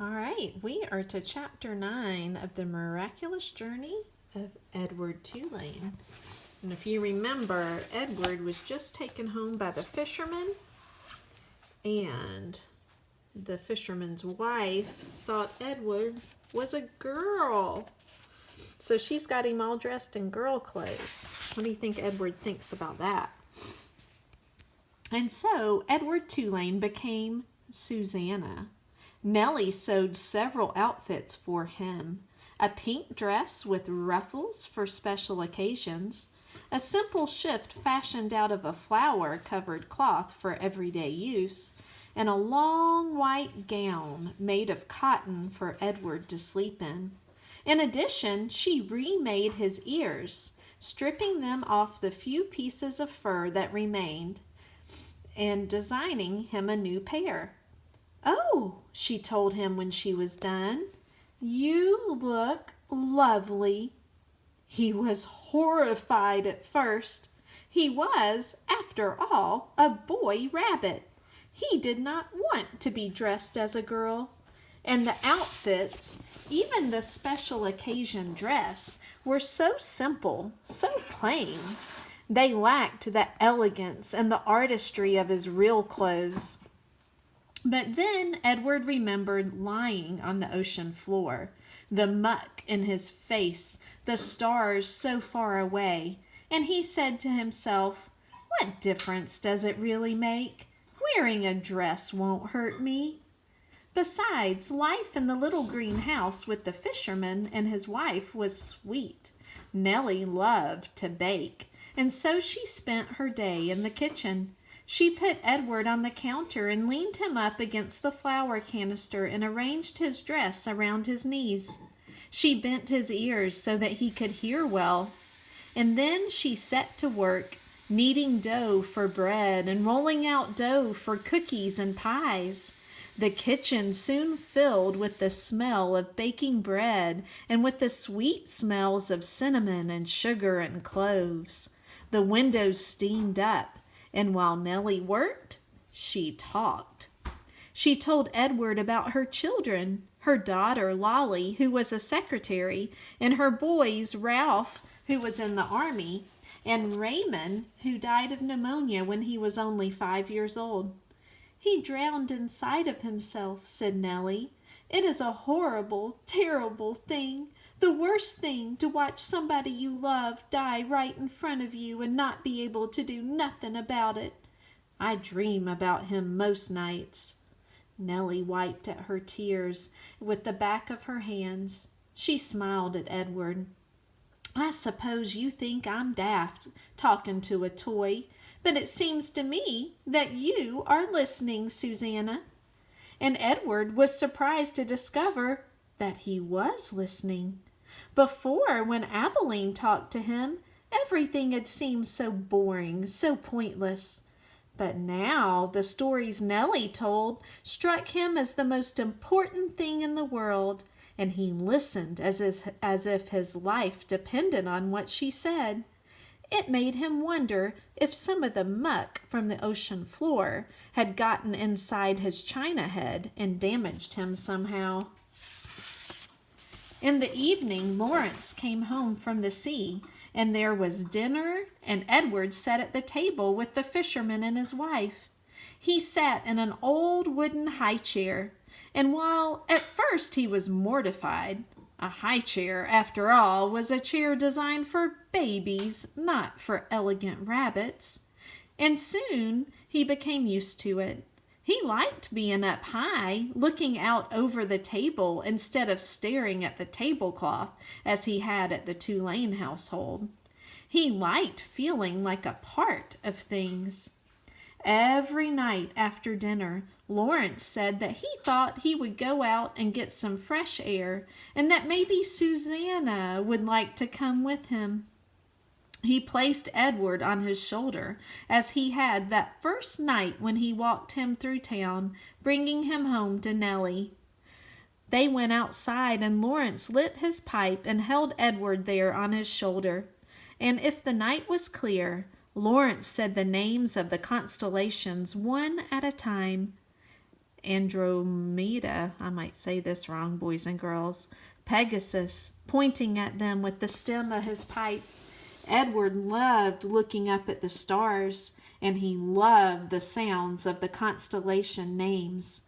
All right, we are to chapter 9 of the miraculous journey of Edward Tulane. And if you remember, Edward was just taken home by the fisherman, and the fisherman's wife thought Edward was a girl. So she's got him all dressed in girl clothes. What do you think Edward thinks about that? And so Edward Tulane became Susanna. Nellie sewed several outfits for him: a pink dress with ruffles for special occasions, a simple shift fashioned out of a flower-covered cloth for everyday use, and a long white gown made of cotton for Edward to sleep in. In addition, she remade his ears, stripping them off the few pieces of fur that remained and designing him a new pair. "Oh," she told him when she was done, "you look lovely." He was horrified at first. He was, after all, a boy rabbit. He did not want to be dressed as a girl. And the outfits, even the special occasion dress, were so simple, so plain. They lacked the elegance and the artistry of his real clothes. But then Edward remembered lying on the ocean floor, the muck in his face, the stars so far away, and he said to himself, "What difference does it really make? Wearing a dress won't hurt me." Besides, life in the little green house with the fisherman and his wife was sweet. Nellie loved to bake, and so she spent her day in the kitchen. She put Edward on the counter and leaned him up against the flour canister and arranged his dress around his knees. She bent his ears so that he could hear well, and then she set to work, kneading dough for bread and rolling out dough for cookies and pies. The kitchen soon filled with the smell of baking bread and with the sweet smells of cinnamon and sugar and cloves. The windows steamed up, and while Nellie worked, she talked. She told Edward about her children, her daughter Lolly, who was a secretary, and her boys Ralph, who was in the army, and Raymond, who died of pneumonia when he was only 5 years old. "He drowned inside of himself," said Nellie. "It is a horrible, terrible thing. The worst thing, to watch somebody you love die right in front of you and not be able to do nothing about it. I dream about him most nights." Nellie wiped at her tears with the back of her hands. She smiled at Edward. "I suppose you think I'm daft, talking to a toy, but it seems to me that you are listening, Susanna." And Edward was surprised to discover that he was listening. Before, when Abilene talked to him, everything had seemed so boring, so pointless. But now the stories Nellie told struck him as the most important thing in the world, and he listened as if his life depended on what she said. It made him wonder if some of the muck from the ocean floor had gotten inside his china head and damaged him somehow. In the evening, Lawrence came home from the sea, and there was dinner, and Edward sat at the table with the fisherman and his wife. He sat in an old wooden high chair, and while at first he was mortified, a high chair, after all, was a chair designed for babies, not for elegant rabbits, and soon he became used to it. He liked being up high, looking out over the table instead of staring at the tablecloth as he had at the Tulane household. He liked feeling like a part of things. Every night after dinner, Lawrence said that he thought he would go out and get some fresh air, and that maybe Susanna would like to come with him. He placed Edward on his shoulder, as he had that first night when he walked him through town, bringing him home to Nellie. They went outside, and Lawrence lit his pipe and held Edward there on his shoulder. And if the night was clear, Lawrence said the names of the constellations one at a time. Andromeda, I might say this wrong, boys and girls, Pegasus, pointing at them with the stem of his pipe. Edward loved looking up at the stars, and he loved the sounds of the constellation names.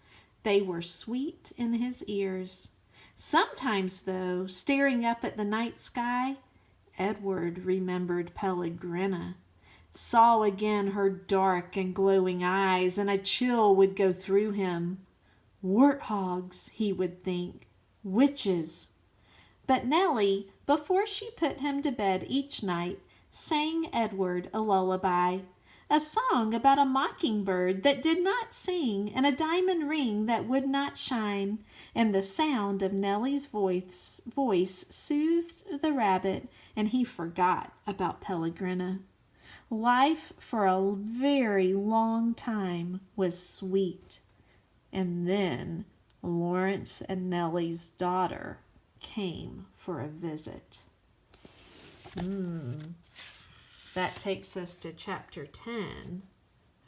They were sweet in his ears. Sometimes, though, staring up at the night sky, Edward remembered Pellegrina, saw again her dark and glowing eyes, and a chill would go through him. Warthogs, he would think, witches. But Nellie, before she put him to bed each night, sang Edward a lullaby, a song about a mockingbird that did not sing and a diamond ring that would not shine, and the sound of Nellie's voice soothed the rabbit, and he forgot about Pellegrina. Life for a very long time was sweet, and then Lawrence and Nellie's daughter came for a visit. That takes us to chapter 10.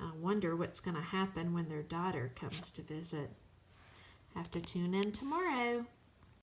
I wonder what's going to happen when their daughter comes to visit. Have to tune in tomorrow.